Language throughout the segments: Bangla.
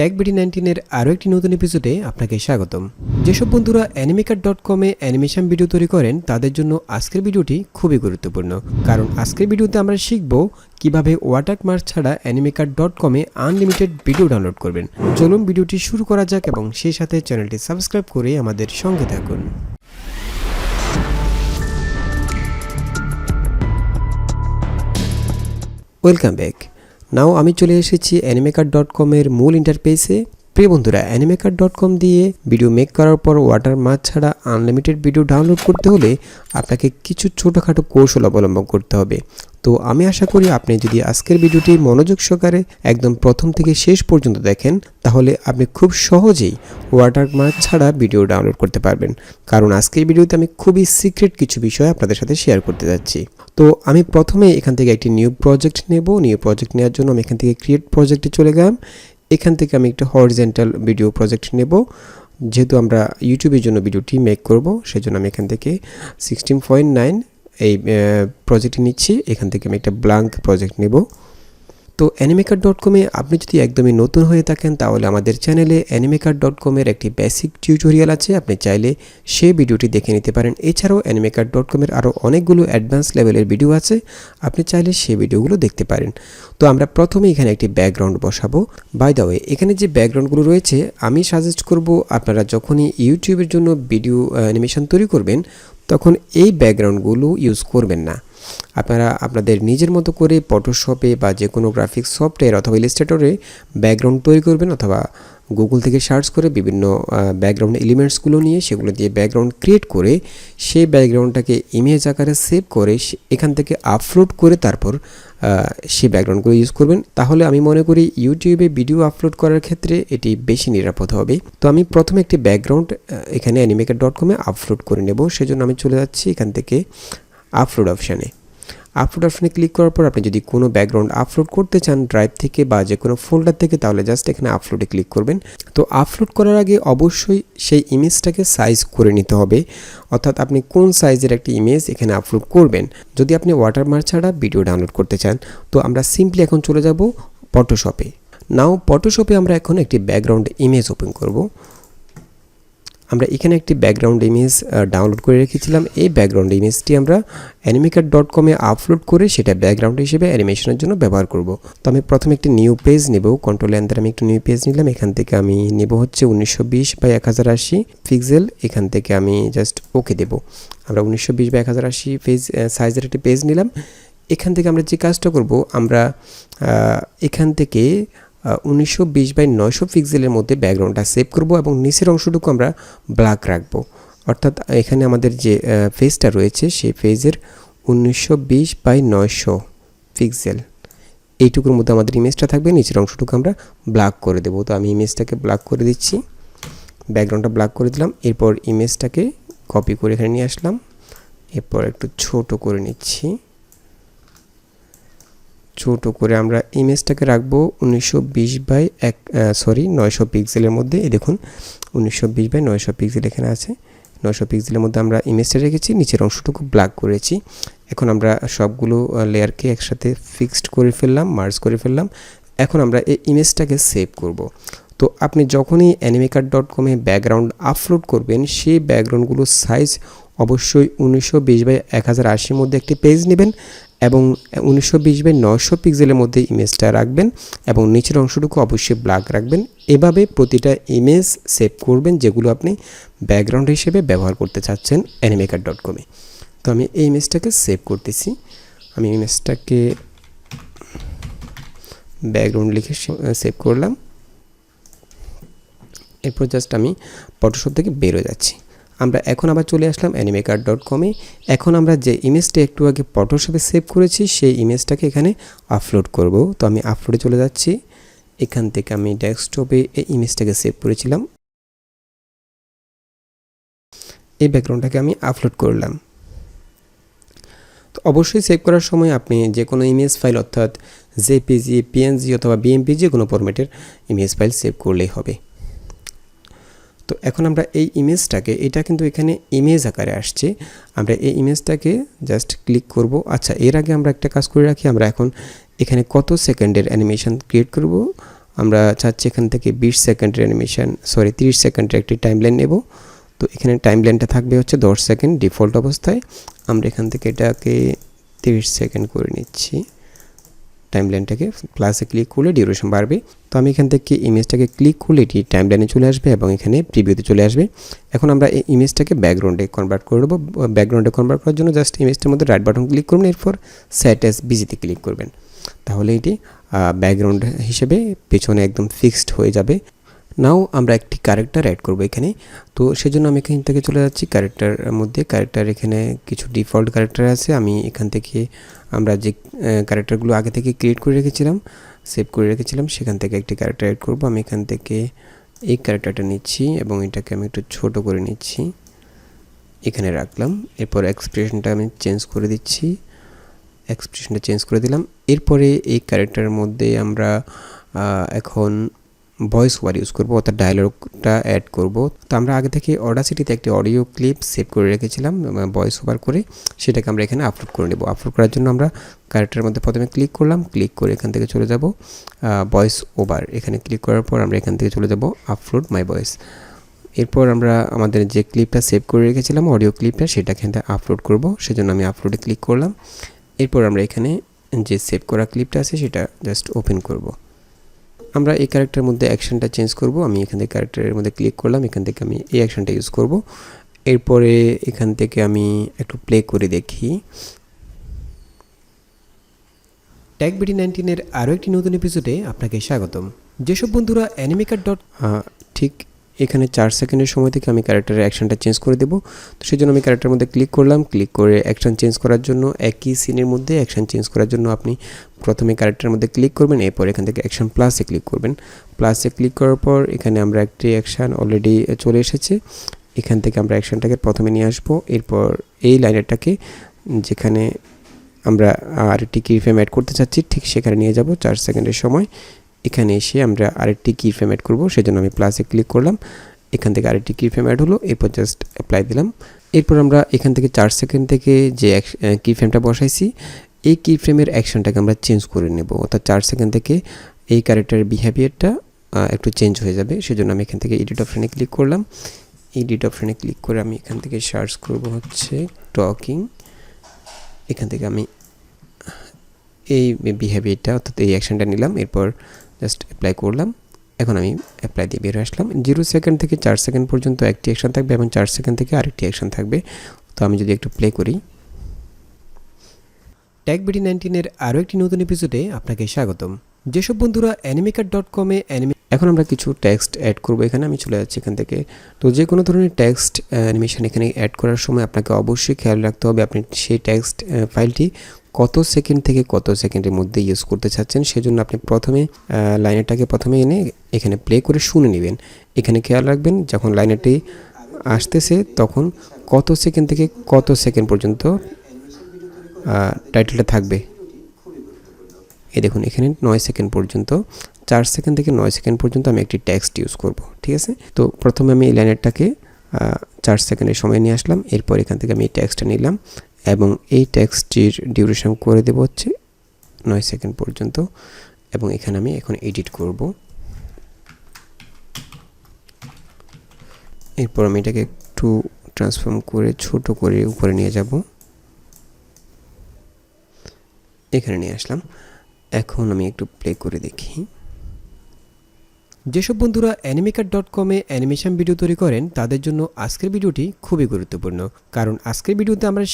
টেক-19 এর আরও একটি নতুন এপিসোডে আপনাকে স্বাগতম। যেসব বন্ধুরা animaker.com এ অ্যানিমেশন ভিডিও তৈরি করেন তাদের জন্য আজকের ভিডিওটি খুবই গুরুত্বপূর্ণ, কারণ আজকের ভিডিওতে আমরা শিখব কিভাবে ওয়াটারমার্ক ছাড়া animaker.com এ আনলিমিটেড ভিডিও ডাউনলোড করবেন। চলুন ভিডিওটি শুরু করা যাক এবং সেই সাথে চ্যানেলটি সাবস্ক্রাইব করে আমাদের সঙ্গে থাকুন। Welcome back. নাও আমি চলে এসেছি animaker.com এর মূল ইন্টারফেসে। প্রিয় বন্ধুরা, animaker.com দিয়ে ভিডিও মেক করার পর ওয়াটারমার্ক ছাড়া আনলিমিটেড ভিডিও ডাউনলোড করতে হলে আপনাকে কিছু ছোটোখাটো কৌশল অবলম্বন করতে হবে। তো আমি আশা করি আপনি যদি আজকের ভিডিওটি মনোযোগ সহকারে একদম প্রথম থেকে শেষ পর্যন্ত দেখেন তাহলে আপনি খুব সহজেই ওয়াটারমার্ক ছাড়া ভিডিও ডাউনলোড করতে পারবেন, কারণ আজকের ভিডিওতে আমি খুবই সিক্রেট কিছু বিষয় আপনাদের সাথে শেয়ার করতে যাচ্ছি। তো আমি প্রথমে এখান থেকে একটি নিউ প্রজেক্ট নেব। নিউ প্রজেক্ট নেওয়ার জন্য আমি এখান থেকে ক্রিয়েট প্রজেক্টে চলে গেলাম। এখান থেকে আমি একটা হরিজন্টাল ভিডিও প্রজেক্ট নেব। যেহেতু আমরা ইউটিউবের জন্য ভিডিওটি মেক করব, সেজন্য আমি এখান থেকে 16.9 এই প্রজেক্টটি নিচ্ছি। এখান থেকে আমি একটা ব্ল্যাঙ্ক প্রজেক্ট নেব। তো animaker.com এ আপনি যদি একদমই নতুন হয়ে থাকেন তাহলে আমাদের চ্যানেলে animaker.com এর একটি বেসিক টিউটোরিয়াল আছে, আপনি চাইলে সেই ভিডিওটি দেখে নিতে পারেন। এছাড়াও animaker.com এর আরও অনেকগুলো অ্যাডভান্স লেভেলের ভিডিও আছে, আপনি চাইলে সেই ভিডিওগুলো দেখতে পারেন। তো আমরা প্রথমে এখানে একটি ব্যাকগ্রাউন্ড বসাবো। বাই দ্য ওয়ে, এখানে যে ব্যাকগ্রাউন্ডগুলো রয়েছে আমি সাজেস্ট করব আপনারা যখনই ইউটিউবের জন্য ভিডিও অ্যানিমেশন তৈরি করবেন তখন এই ব্যাকগ্রাউন্ডগুলো ইউজ করবেন না। আপনারা আপনাদের নিজের মতো করে ফটোশপে বা যে কোনো গ্রাফিক্স সফটওয়্যার অথবা ইলাস্ট্রেটরে ব্যাকগ্রাউন্ড তৈরি করবেন, অথবা গুগল থেকে সার্চ করে বিভিন্ন ব্যাকগ্রাউন্ড এলিমেন্টসগুলো নিয়ে সেগুলো দিয়ে ব্যাকগ্রাউন্ড ক্রিয়েট করে সেই ব্যাকগ্রাউন্ডটাকে ইমেজ আকারে সেভ করে এখান থেকে আপলোড করে তারপর সেই ব্যাকগ্রাউন্ডগুলো ইউজ করবেন। তাহলে আমি মনে করি ইউটিউবে ভিডিও আপলোড করার ক্ষেত্রে এটি বেশি নিরাপদ হবে। তো আমি প্রথমে একটি ব্যাকগ্রাউন্ড এখানে animaker.com এ আপলোড করে নেব। সেজন্য আমি চলে যাচ্ছি এখান থেকে আপলোড অপশানে। আপলোড অপশানে ক্লিক করার পর আপনি যদি কোনো ব্যাকগ্রাউন্ড আপলোড করতে চান ড্রাইভ থেকে বা যে কোনো ফোল্ডার থেকে, তাহলে জাস্ট এখানে আপলোডে ক্লিক করবেন। তো আপলোড করার আগে অবশ্যই সেই ইমেজটাকে সাইজ করে নিতে হবে, অর্থাৎ আপনি কোন সাইজের একটি ইমেজ এখানে আপলোড করবেন যদি আপনি ওয়াটারমার্ক ছাড়া ভিডিও ডাউনলোড করতে চান। তো আমরা সিম্পলি এখন চলে যাব ফটোশপে। নাও ফটোশপে আমরা এখন একটি ব্যাকগ্রাউন্ড ইমেজ ওপেন করব। আমরা এখানে একটি ব্যাকগ্রাউন্ড ইমেজ ডাউনলোড করে রেখেছিলাম। এই ব্যাকগ্রাউন্ড ইমেজটি আমরা animaker.com এ আপলোড করে সেটা ব্যাকগ্রাউন্ড হিসেবে অ্যানিমেশনের জন্য ব্যবহার করব। তো আমি প্রথমে একটি নিউ পেজ নেব। কন্ট্রোল এন দ্বারা আমি একটি নিউ পেজ নিলাম। এখান থেকে আমি নেব হচ্ছে 1920x1080 পিক্সেল। এখান থেকে আমি জাস্ট ওকে দেব। আমরা 1920x1080 পেজ সাইজের একটি পেজ নিলাম। এখান থেকে আমরা যে কাজটা করব, আমরা এখান থেকে 1920x900 পিক্সেলের মধ্যে ব্যাকগ্রাউন্ডটা সেভ করব এবং নিচের অংশটুকু আমরা ব্ল্যাক রাখবো। অর্থাৎ এখানে আমাদের যে পেজটা রয়েছে সেই পেজের 1920x900 পিক্সেল এইটুকুর মধ্যে আমাদের ইমেজটা থাকবে, নিচের অংশটুকু আমরা ব্ল্যাক করে দেব। তো আমি ইমেজটাকে ব্ল্যাক করে দিচ্ছি, ব্যাকগ্রাউন্ডটা ব্ল্যাক করে দিলাম। এরপর ইমেজটাকে কপি করে এখানে নিয়ে আসলাম। এরপর একটু ছোট করে নিচ্ছি। ছোট করে আমরা ইমেজটাকে রাখবো 900 পিক্সেলের মধ্যে। এই দেখুন 1920x900 পিক্সেল এখানে আছে। 900 পিক্সেলের মধ্যে আমরা ইমেজটা রেখেছি, নিচের অংশটুকু ব্ল্যাক করেছি। এখন আমরা সবগুলো লেয়ারকে একসাথে ফিক্সড করে ফেললাম, মার্জ করে ফেললাম। এখন আমরা এই ইমেজটাকে সেভ করব। তো আপনি যখনই animaker.com এ ব্যাকগ্রাউন্ড আপলোড করবেন সেই ব্যাকগ্রাউন্ডগুলোর সাইজ অবশ্যই 1920x1080 মধ্যে একটি পেজ নেবেন এবং 1920x900 পিক্সেলের মধ্যে ইমেজটা রাখবেন এবং নিচের অংশটুকু অবশ্যই ব্ল্যাক রাখবেন। এভাবে প্রতিটা ইমেজ সেভ করবেন যেগুলো আপনি ব্যাকগ্রাউন্ড হিসেবে ব্যবহার করতে চাচ্ছেন animaker.com এ। তো আমি এই ইমেজটাকে সেভ করতেছি। আমি ইমেজটাকে ব্যাকগ্রাউন্ড লিখে সেভ করলাম। এরপর জাস্ট আমি ফটোশপ থেকে বের হয়ে যাচ্ছি। আমরা এখন আবার চলে আসলাম animaker.com এ। এখন আমরা যে ইমেজটা একটু আগে ফটোশপে সেভ করেছি সেই ইমেজটাকে এখানে আপলোড করব। তো আমি আপলোডে চলে যাচ্ছি। এখান থেকে আমি ডেস্কটপে এই ইমেজটাকে সেভ করেছিলাম। এই ব্যাকগ্রাউন্ডটাকে আমি আপলোড করলাম। তো অবশ্যই সেভ করার সময় আপনি যে কোনো ইমেজ ফাইল অর্থাৎ জেপিজি, পিএনজি অথবা বিএমপি যে কোনো ফরম্যাটের ইমেজ ফাইল সেভ করলেই হবে। তো এখন আমরা এই ইমেজটাকে, এটা কিন্তু এখানে ইমেজ আকারে আসছে, আমরা এই ইমেজটাকে জাস্ট ক্লিক করব। আচ্ছা, এর আগে আমরা একটা কাজ করে রাখি। আমরা এখন এখানে কত সেকেন্ডের অ্যানিমেশন ক্রিয়েট করব আমরা চাচ্ছি এখান থেকে 20 সেকেন্ডের অ্যানিমেশন 30 সেকেন্ডের একটি টাইমলাইন নেব। তো এখানে টাইমলাইনটা থাকবে হচ্ছে 10 সেকেন্ড ডিফল্ট অবস্থায়। আমরা এখান থেকে এটাকে 30 সেকেন্ড করে নিচ্ছি। টাইমলাইনটাকে প্লাসে ক্লিক করলে ডিউরেশন বাড়বে। তো আমি এখান থেকে ইমেজটাকে ক্লিক করলে এটি টাইমলাইনে চলে আসবে এবং এখানে প্রিভিউতে চলে আসবে। এখন আমরা এই ইমেজটাকে ব্যাকগ্রাউন্ডে কনভার্ট করে দেবো। ব্যাকগ্রাউন্ডে কনভার্ট করার জন্য জাস্ট ইমেজটার মধ্যে রাইট বাটন ক্লিক করবেন, এরপর সেট অ্যাজ বিজিতে ক্লিক করবেন। তাহলে এটি ব্যাকগ্রাউন্ড হিসেবে পেছনে একদম ফিক্সড হয়ে যাবে। নাও আমরা একটি ক্যারেক্টার অ্যাড করব এখানে। তো সেজন্য আমি এখান থেকে চলে যাচ্ছি ক্যারেক্টার মধ্যে। ক্যারেক্টার এখানে কিছু ডিফল্ট ক্যারেক্টার আছে। আমি এখান থেকে আমরা যে ক্যারেক্টারগুলো আগে থেকে ক্রিয়েট করে রেখেছিলাম, সেভ করে রেখেছিলাম, সেখান থেকে একটি ক্যারেক্টার অ্যাড করব। আমি এখান থেকে এই ক্যারেক্টারটা নিচ্ছি এবং এটাকে আমি একটু ছোট করে নিচ্ছি, এখানে রাখলাম। এরপর এক্সপ্রেশনটা আমি চেঞ্জ করে দিচ্ছি, এক্সপ্রেশনটা চেঞ্জ করে দিলাম। এরপরে এই ক্যারেক্টারের মধ্যে আমরা এখন ভয়েস ওভার ইউজ করব, অর্থাৎ ডায়লগটা অ্যাড করব। তো আমরা আগে থেকে অডাসিটিতে একটি অডিও ক্লিপ সেভ করে রেখেছিলাম ভয়েস ওভার করে, সেটাকে আমরা এখানে আপলোড করে নেব। আপলোড করার জন্য আমরা ক্যারেক্টারের মধ্যে প্রথমে ক্লিক করলাম, ক্লিক করে এখান থেকে চলে যাব ভয়েস ওভার। এখানে ক্লিক করার পর আমরা এখান থেকে চলে যাব আপলোড মাই ভয়েস। এরপর আমরা আমাদের যে ক্লিপটা সেভ করে রেখেছিলাম অডিও ক্লিপটা, সেটা এখান থেকে আপলোড করব। সেজন্য আমি আপলোডে ক্লিক করলাম। এরপর আমরা এখানে যে সেভ করা ক্লিপটা আছে সেটা জাস্ট ওপেন করব। আমরা এই ক্যারেক্টারের মধ্যে অ্যাকশনটা চেঞ্জ করব। আমি এখান থেকে ক্যারেক্টারের মধ্যে ক্লিক করলাম, এখান থেকে আমি এই অ্যাকশনটা ইউজ করব। এরপরে এখান থেকে আমি একটু প্লে করে দেখি। TechBD19-এর আরও একটি নতুন এপিসোডে আপনাকে স্বাগতম। যেসব বন্ধুরা অ্যানিমেকার ঠিক এখানে 4 সেকেন্ডের সময় থেকে আমি ক্যারেক্টারের অ্যাকশনটা চেঞ্জ করে দেবো। তো সেই জন্য আমি ক্যারেক্টারের মধ্যে ক্লিক করলাম, ক্লিক করে অ্যাকশন চেঞ্জ করার জন্য একই সিনের মধ্যে অ্যাকশন চেঞ্জ করার জন্য আপনি প্রথমে ক্যারেক্টারের মধ্যে ক্লিক করবেন, এরপর এখান থেকে অ্যাকশন প্লাসে ক্লিক করবেন। প্লাসে ক্লিক করার পর এখানে আমরা একটি অ্যাকশন অলরেডি চলে এসেছে, এখান থেকে আমরা অ্যাকশনটাকে প্রথমে নিয়ে আসবো। এরপর এই লাইনারটাকে যেখানে আমরা আরেকটি কি ফ্রেম অ্যাড করতে চাচ্ছি ঠিক সেখানে নিয়ে যাব 4 সেকেন্ডের সময়। এখানে এসে আমরা আরেকটি কি ফ্রেম অ্যাড করব, সেজন্য আমি প্লাসে ক্লিক করলাম, এখান থেকে আরেকটি কি ফ্রেম অ্যাড হলো, এরপর জাস্ট অ্যাপ্লাই দিলাম। এরপর আমরা এখান থেকে 4 সেকেন্ড থেকে যে কি ফ্রেমটা বসাইছি এই কি ফ্রেমের অ্যাকশনটাকে আমরা চেঞ্জ করে নেব, অর্থাৎ 4 সেকেন্ড থেকে এই ক্যারেক্টারের বিহেভিয়ারটা একটু চেঞ্জ হয়ে যাবে। সেজন্য আমি এখান থেকে এডিট অপশানে ক্লিক করলাম। এডিট অপশানে ক্লিক করে আমি এখান থেকে সার্চ করব হচ্ছে টকিং। এখান থেকে আমি এই বিহেভিয়ারটা অর্থাৎ এই অ্যাকশনটা নিলাম, এরপর জাস্ট অ্যাপ্লাই করলাম। এখন আমি অ্যাপ্লাই দিয়ে বের আসলাম। 0 সেকেন্ড থেকে 4 সেকেন্ড পর্যন্ত একটি অ্যাকশন থাকবে এবং 4 সেকেন্ড থেকে আরেকটি অ্যাকশন থাকবে। তো আমি যদি একটু প্লে করি। TechBD19-এর আরও একটি নতুন এপিসোডে আপনাকে স্বাগতম। যেসব বন্ধুরা animaker.com-এ এখন আমরা কিছু টেক্সট অ্যাড করব। এখানে আমি চলে যাচ্ছি এখান থেকে। তো যে কোনো ধরনের টেক্সট অ্যানিমেশন এখানে অ্যাড করার সময় আপনাকে অবশ্যই খেয়াল রাখতে হবে আপনি সেই টেক্সট ফাইলটি কত সেকেন্ড থেকে কত সেকেন্ডের মধ্যে ইউজ করতে চাচ্ছেন। সেজন্য আপনি প্রথমে লাইনারটাকে প্রথমে এনে এখানে প্লে করে শুনে নেবেন। এখানে খেয়াল রাখবেন যখন লাইনারটি আসতেছে তখন কত সেকেন্ড থেকে কত সেকেন্ড পর্যন্ত টাইটেলটা থাকবে। এই দেখুন এখানে 9 সেকেন্ড পর্যন্ত, 4 সেকেন্ড থেকে 9 সেকেন্ড পর্যন্ত আমি একটি টেক্সট ইউজ করব, ঠিক আছে। তো প্রথমে আমি এই লাইনারটাকে 4 সেকেন্ডের সময় নিয়ে আসলাম, এরপর এখান থেকে আমি এই টেক্সটটা নিলাম এবং এই টেক্সটটির ডিউরেশন করে দেব হচ্ছে 9 সেকেন্ড পর্যন্ত এবং এখানে আমি এখন এডিট করব। এরপর আমি এটাকে একটু ট্রান্সফর্ম করে ছোট করে উপরে নিয়ে যাব, এখানে নিয়ে আসলাম। এখন আমি একটু প্লে করে দেখি। যেসব বন্ধুরা animaker.com-এ অ্যানিমেশন ভিডিও তৈরি করেন তাদের জন্য আজকের ভিডিওটি খুবই গুরুত্বপূর্ণ, কারণ আজকের ভিডিওতে আমরা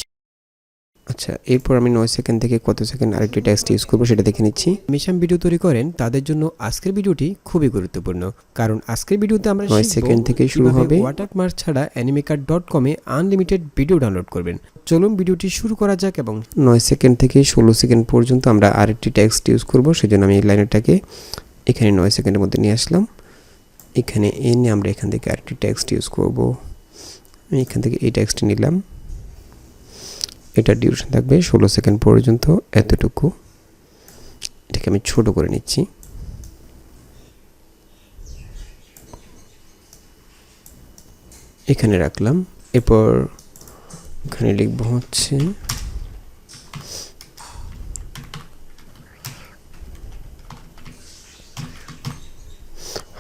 আচ্ছা এরপর আমি 9 সেকেন্ড থেকে কত সেকেন্ড আরেকটি টেক্সট ইউজ করব সেটা দেখে নিচ্ছি। অ্যানিমেশন ভিডিও তৈরি করেন তাদের জন্য আজকের ভিডিওটি খুবই গুরুত্বপূর্ণ, কারণ আজকের ভিডিওতে আমরা 9 সেকেন্ড থেকে শুরু হবে ওয়াটারমার্ক ছাড়া animaker.com-এ আনলিমিটেড ভিডিও ডাউনলোড করবেন। চলুন ভিডিওটি শুরু করা যাক এবং 9 সেকেন্ড থেকে 16 সেকেন্ড পর্যন্ত আমরা আরেকটি টেক্সট ইউজ করব। সেজন্য আমি এই লাইনারটাকে এখানে 9 সেকেন্ডের মধ্যে নিয়ে আসলাম, এখানে এনে আমরা এখান থেকে আরেকটি টেক্সট ইউজ করব। আমি এখান থেকে এই টেক্সটটি নিলাম, এটার ডিউরেশন থাকবে 16 সেকেন্ড পর্যন্ত, এতটুকু। এটাকে আমি ছোট করে নিচ্ছি। এখানে রাখলাম, এরপর এখানে লিখব হচ্ছে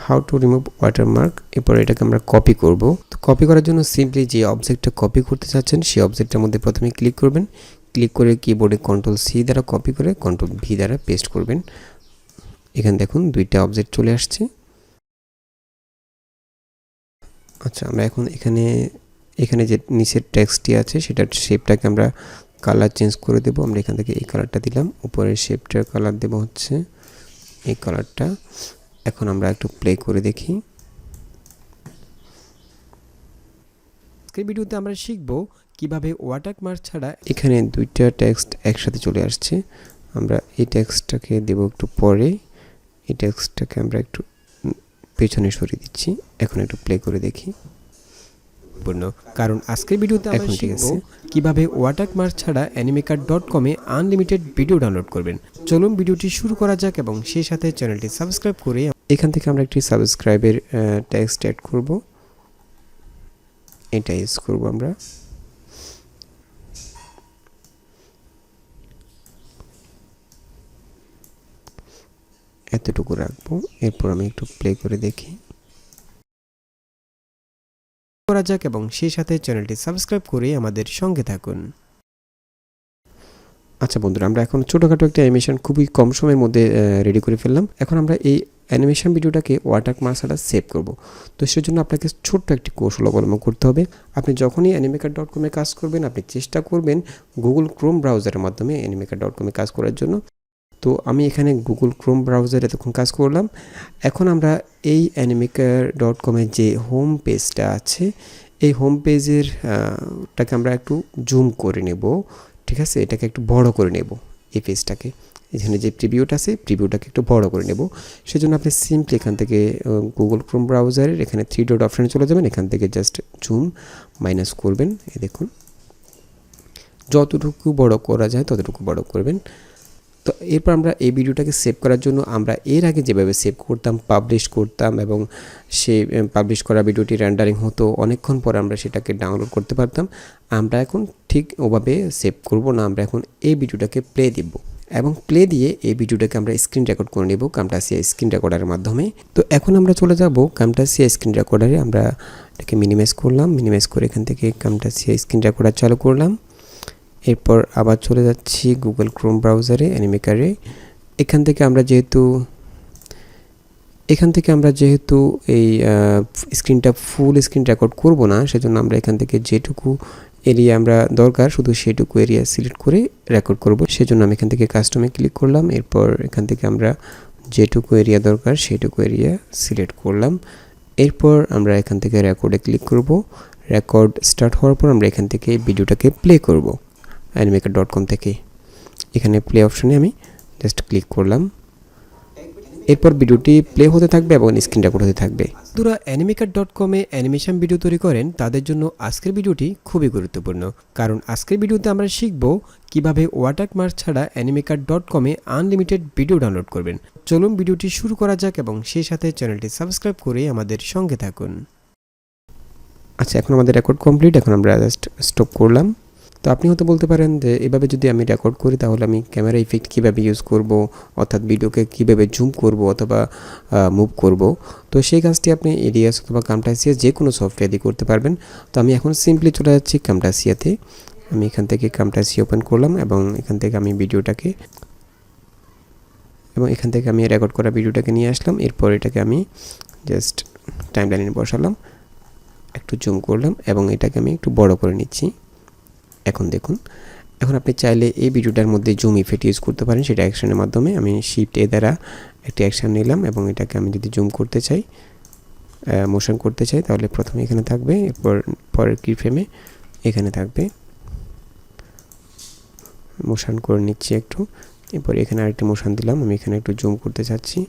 হাউ টু রিমুভ ওয়াটারমার্ক। এরপর এটাকে আমরা কপি করব। তো কপি করার জন্য সিম্পলি যে অবজেক্টটা কপি করতে চাচ্ছেন সেই অবজেক্টটার মধ্যে প্রথমে ক্লিক করবেন, ক্লিক করে কিবোর্ডে Ctrl+C দ্বারা কপি করে Ctrl+V দ্বারা পেস্ট করবেন। এখানে দেখুন দুইটা অবজেক্ট চলে আসছে। আচ্ছা, আমরা এখন এখানে যে নিচের টেক্সটটি আছে সেটার শেপটাকে আমরা কালার চেঞ্জ করে দেব। আমরা এখান থেকে এই কালারটা দিলাম, উপরের শেপটার কালার দেব হচ্ছে এই কালারটা। এখন আমরা একটু প্লে করে দেখি। আজকের ভিডিওতে আমরা শিখব কিভাবে ওয়াটারমার্ক ছাড়া এখানে দুইটা টেক্সট একসাথে চলে আসছে। আমরা এই টেক্সটটাকে দেব একটু পরে, এই টেক্সটটাকে আমরা একটু পেছনে সরিয়ে দিচ্ছি। এখন একটু প্লে করে দেখি। কারণ আজকের ভিডিওতে আমরা শিখব কিভাবে ওয়াটারমার্ক ছাড়া animaker.com এ আনলিমিটেড ভিডিও ডাউনলোড করবেন। চলুন ভিডিওটি শুরু করা যাক এবং সেই সাথে চ্যানেলটি সাবস্ক্রাইব করে এখান থেকে আমরা একটি সাবস্ক্রাইবের টেক্সট অ্যাড করব। এটা ইউজ করব আমরা। এতটুকু রাখবো। এরপর আমি একটু প্লে করে দেখি করা যাক এবং সেই সাথে চ্যানেলটি সাবস্ক্রাইব করে আমাদের সঙ্গে থাকুন। আচ্ছা বন্ধুরা, আমরা এখন ছোটখাটো একটা অ্যানিমেশন খুবই কম সময়ের মধ্যে রেডি করে ফেললাম। এখন আমরা এই অ্যানিমেশন ভিডিওটাকে ওয়াটারমার্ক ছাড়া সেভ করব। তো সেজন্য আপনাকে ছোট্ট একটি কৌশল অবলম্বন করতে হবে। আপনি যখনই animaker.com এ কাজ করবেন, আপনি চেষ্টা করবেন গুগল ক্রোম ব্রাউজারের মাধ্যমে animaker.com এ কাজ করার জন্য। তো আমি এখানে গুগল ক্রোম ব্রাউজারে এতক্ষণ কাজ করলাম। এখন আমরা এই animaker.com এর যে হোম পেজটা আছে, এই হোম পেজের টাকে আমরা একটু জুম করে নেব। ঠিক আছে, এটাকে একটু বড় করে নেব। এই পেজটাকে, এখানে যে প্রিভিউটা আছে প্রিভিউটাকে একটু বড় করে নেব। সেজন্য আপনি সিম্পলি এখান থেকে গুগল ক্রোম ব্রাউজারের এখানে 3 ডট অপশানে চলে যাবেন। এখান থেকে জাস্ট জুম মাইনাস করবেন। এই দেখুন, যতটুকু বড় করা যায় ততটুকু বড় করবেন। তো এরপর আমরা এই ভিডিওটাকে সেভ করার জন্য আমরা এর আগে যেভাবে সেভ করতাম, পাবলিশ করতাম এবং সেই পাবলিশ করা ভিডিওটি রেন্ডারিং হতো, অনেকক্ষণ পর আমরা সেটাকে ডাউনলোড করতে পারতাম। আমরা এখন ঠিক ওভাবে সেভ করব না। আমরা এখন এই ভিডিওটাকে প্লে দিব এবং প্লে দিয়ে এই ভিডিওটাকে আমরা স্ক্রিন রেকর্ড করে নেব camtasia স্ক্রিন রেকর্ডারের মাধ্যমে। তো এখন আমরা চলে যাব camtasia স্ক্রিন রেকর্ডারে। আমরা এটাকে মিনিমাইজ করলাম, মিনিমাইজ করে এখান থেকে camtasia স্ক্রিন রেকর্ডার চালু করলাম। এরপর আবার চলে যাচ্ছি গুগল ক্রোম ব্রাউজারে, অ্যানিমেকারে। এখান থেকে আমরা যেহেতু এই স্ক্রিনটা ফুল স্ক্রিন রেকর্ড করব না, সেজন্য আমরা এখান থেকে যেটুকু এরিয়া আমরা দরকার শুধু সেটুকু এরিয়া সিলেক্ট করে রেকর্ড করব। সেজন্য আমি এখান থেকে কাস্টমে ক্লিক করলাম। এরপর এখান থেকে আমরা যেটুকু এরিয়া দরকার সেটুকু এরিয়া সিলেক্ট করলাম। এরপর আমরা এখান থেকে রেকর্ডে ক্লিক করব। রেকর্ড স্টার্ট হওয়ার পর আমরা এখান থেকে ভিডিওটাকে প্লে করব animaker.com থেকে। এখানে প্লে অপশনে আমি জাস্ট ক্লিক করলাম। এরপর ভিডিওটি প্লে হতে থাকবে এবং স্ক্রিন রেকর্ড হতে থাকবে। যারা animaker.com এ অ্যানিমেশন ভিডিও তৈরি করেন তাদের জন্য আজকের ভিডিওটি খুবই গুরুত্বপূর্ণ, কারণ আজকের ভিডিওতে আমরা শিখব কিভাবে ওয়াটারমার্ক ছাড়া animaker.com এ আনলিমিটেড ভিডিও ডাউনলোড করবেন। চলুন ভিডিওটি শুরু করা যাক এবং সেই সাথে চ্যানেলটি সাবস্ক্রাইব করে আমাদের সঙ্গে থাকুন। আচ্ছা, এখন আমাদের রেকর্ড কমপ্লিট। এখন আমরা জাস্ট স্টপ করলাম। তো আপনি হয়তো বলতে পারেন যে এভাবে যদি আমি রেকর্ড করি তাহলে আমি ক্যামেরা ইফেক্ট কীভাবে ইউজ করব, অর্থাৎ ভিডিওকে কীভাবে জুম করব অথবা মুভ করব। তো সেই কাজটি আপনি এডিয়াস অথবা camtasia যে কোনো সফটওয়্যার দিয়ে করতে পারবেন। তো আমি এখন সিম্পলি চলে যাচ্ছি camtasiaতে। আমি এখান থেকে camtasia ওপেন করলাম এবং এখান থেকে আমি রেকর্ড করা ভিডিওটাকে নিয়ে আসলাম। এরপর এটাকে আমি জাস্ট টাইমলাইনে বসালাম, একটু জুম করলাম এবং এটাকে আমি একটু বড় করে নিচ্ছি। এখন দেখুন, এখন আপনি চাইলে এই ভিডিওটার মধ্যে জুম ইফেক্ট ইউজ করতে পারেন, সেটা অ্যাকশনের মাধ্যমে। আমি শিফট এ দ্বারা একটি অ্যাকশন নিলাম এবং এটাকে আমি যদি জুম করতে চাই, মোশন করতে চাই, তাহলে প্রথমে এখানে থাকবে, এরপর পরের কি ফ্রেমে এখানে থাকবে। মোশন করে নিচ্ছি একটু, এরপর এখানে আরেকটি মোশন দিলাম। আমি এখানে একটু জুম করতে চাচ্ছি।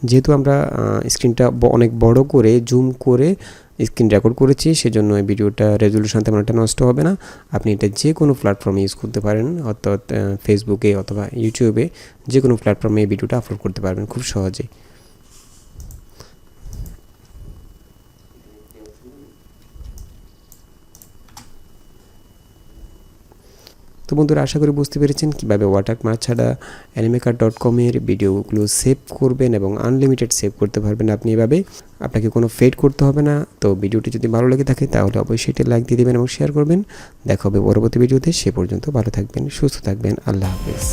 যেহেতু আমরা স্ক্রিনটা অনেক বড় করে জুম করে স্ক্রিন রেকর্ড করেছি, সেজন্য এই ভিডিওটা রেজলিউশন তেমন একটা নষ্ট হবে না। আপনি এটা যে কোনো প্ল্যাটফর্মে ইউজ করতে পারেন, অর্থাৎ ফেসবুকে অথবা ইউটিউবে যে কোনো প্ল্যাটফর্মে এই ভিডিওটা আপলোড করতে পারবেন খুব সহজেই। তো বন্ধুরা আশা করি বুঝতে পেরেছেন কীভাবে ওয়াটারমার্ক ছাড়া animaker.com এর ভিডিওগুলো সেভ করবেন এবং আনলিমিটেড সেভ করতে পারবেন আপনি এভাবে। আপনাকে কোনো ফেড করতে হবে না। তো ভিডিওটি যদি ভালো লেগে থাকে তাহলে অবশ্যই এটি লাইক দিয়ে দেবেন এবং শেয়ার করবেন। দেখা হবে পরবর্তী ভিডিওতে, সে পর্যন্ত ভালো থাকবেন, সুস্থ থাকবেন, আল্লাহ হাফেজ।